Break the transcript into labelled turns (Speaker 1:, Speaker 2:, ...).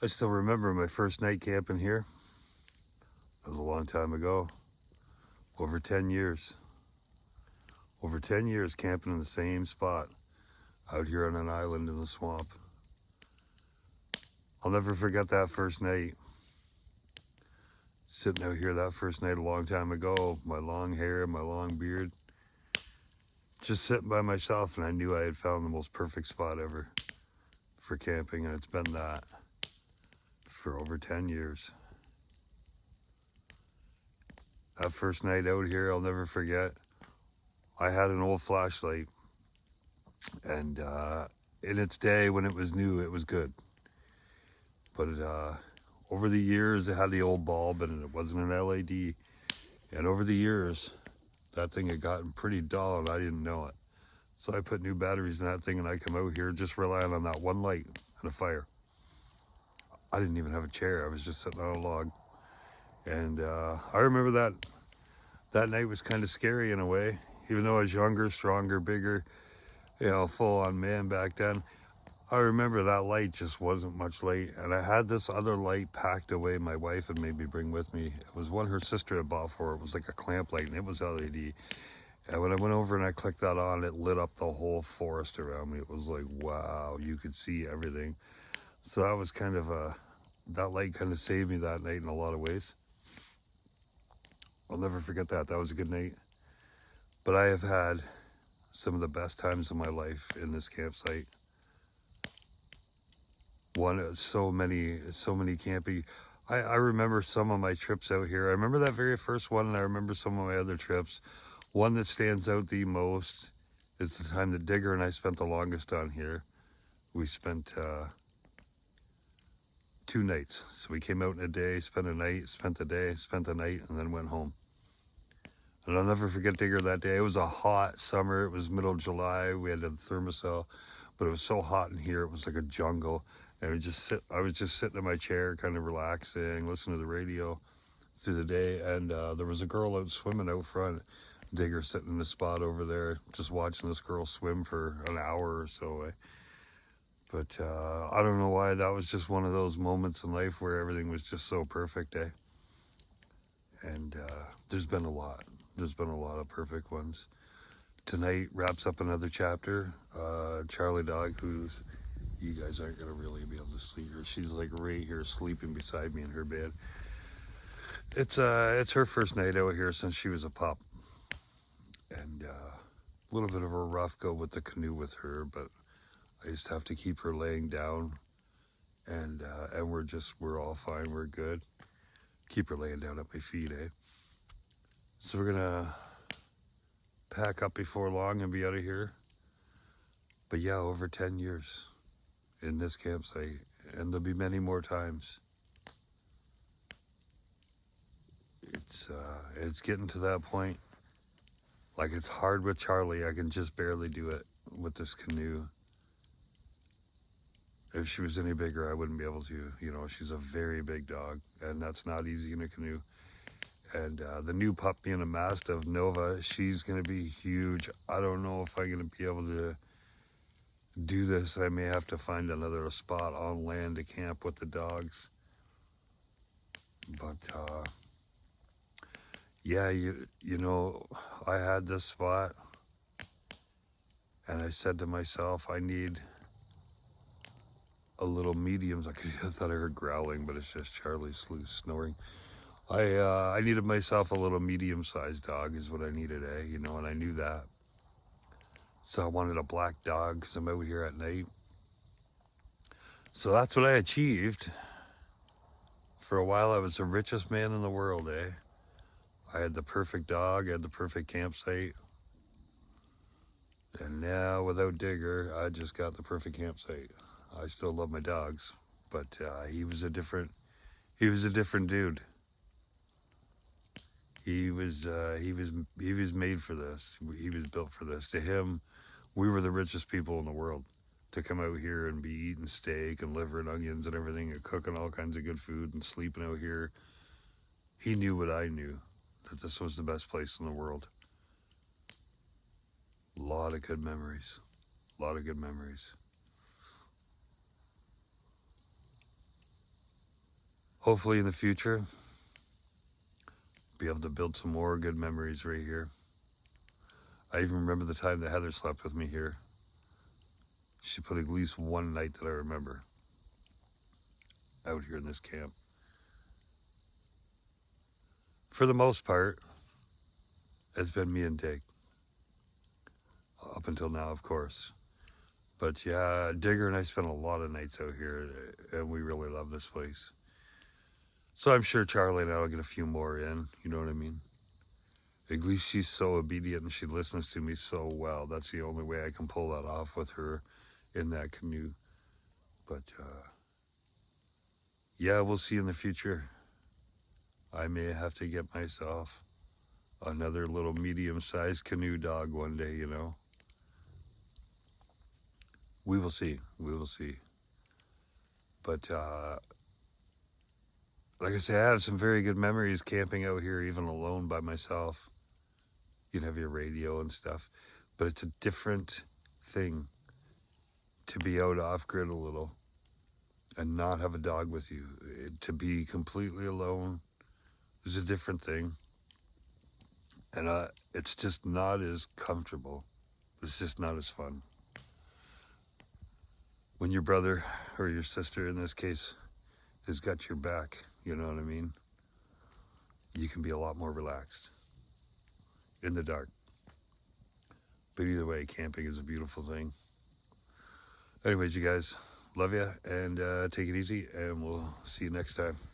Speaker 1: I still remember my first night camping here. That was a long time ago. Over 10 years. Over 10 years camping in the same spot out here on an island in the swamp. I'll never forget that first night. Sitting out here that first night a long time ago, my long hair, my long beard. Just sitting by myself, and I knew I had found the most perfect spot ever for camping, and it's been that for over 10 years. That first night out here, I'll never forget. I had an old flashlight, and in its day when it was new, it was good. But over the years, it had the old bulb, and it wasn't an LED. And over the years, that thing had gotten pretty dull, and I didn't know it. So I put new batteries in that thing, and I come out here just relying on that one light and a fire. I didn't even have a chair. I was just sitting on a log. And I remember that night was kind of scary in a way. Even though I was younger, stronger, bigger, full-on man back then, I remember that light just wasn't much light. And I had this other light packed away my wife had made me bring with me. It was one her sister had bought for her. It was like a clamp light, and it was LED. And when I went over and I clicked that on, it lit up the whole forest around me. It was like, wow, you could see everything. So that was kind of that light kind of saved me that night in a lot of ways. I'll never forget that. That was a good night. But I have had some of the best times of my life in this campsite. So many camping. I remember some of my trips out here. I remember that very first one, and I remember some of my other trips. One that stands out the most is the time that Digger and I spent the longest on here. We spent 2 nights. So we came out in a day, spent a night, spent the day, spent the night, and then went home. And I'll never forget Digger that day. It was a hot summer. It was middle of July. We had a thermocell, but it was so hot in here. It was like a jungle. And I was just sitting in my chair, kind of relaxing, listening to the radio through the day. And there was a girl out swimming out front. Digger sitting in the spot over there, just watching this girl swim for an hour or so. But I don't know why. That was just one of those moments in life where everything was just so perfect, eh? And there's been a lot. There's been a lot of perfect ones. Tonight wraps up another chapter. Charlie Dog, you guys aren't going to really be able to see her. She's like right here sleeping beside me in her bed. It's her first night out here since she was a pup. And a little bit of a rough go with the canoe with her, but I just have to keep her laying down. And we're all fine. We're good. Keep her laying down at my feet, eh? So we're gonna pack up before long and be out of here. But yeah, over 10 years in this campsite, and there'll be many more times. It's getting to that point. Like, it's hard with Charlie. I can just barely do it with this canoe. If she was any bigger, I wouldn't be able to. She's a very big dog, and that's not easy in a canoe. And the new pup being a Mastiff, Nova, she's going to be huge. I don't know if I'm going to be able to do this. I may have to find another spot on land to camp with the dogs. But, yeah, I had this spot, and I said to myself, I need a little medium. I thought I heard growling, but it's just Charlie snoring. I needed myself a little medium-sized dog is what I needed, and I knew that. So I wanted a black dog because I'm out here at night. So that's what I achieved. For a while, I was the richest man in the world, eh? I had the perfect dog, I had the perfect campsite. And now, without Digger, I just got the perfect campsite. I still love my dogs, but he was a different dude. He was made for this. He was built for this. To him, we were the richest people in the world. To come out here and be eating steak and liver and onions and everything and cooking all kinds of good food and sleeping out here. He knew what I knew, that this was the best place in the world. A lot of good memories. A lot of good memories. hopefully in the future, be able to build some more good memories right here. I even remember the time that Heather slept with me here. She put at least one night that I remember out here in this camp. For the most part, it's been me and Dig. Up until now, of course. But yeah, Digger and I spent a lot of nights out here, and we really love this place. So I'm sure Charlie and I will get a few more in, you know what I mean? At least she's so obedient and she listens to me so well. That's the only way I can pull that off with her in that canoe. But yeah, we'll see in the future. I may have to get myself another little medium-sized canoe dog one day, you know. We will see. We will see. But like I say, I have some very good memories camping out here, even alone by myself. You can have your radio and stuff, but it's a different thing to be out off-grid a little and not have a dog with you. To be completely alone is a different thing. And it's just not as comfortable. It's just not as fun. When your brother, or your sister in this case, has got your back, you know what I mean? You can be a lot more relaxed in the dark. But either way, camping is a beautiful thing. Anyways, you guys, love you, and take it easy, and we'll see you next time.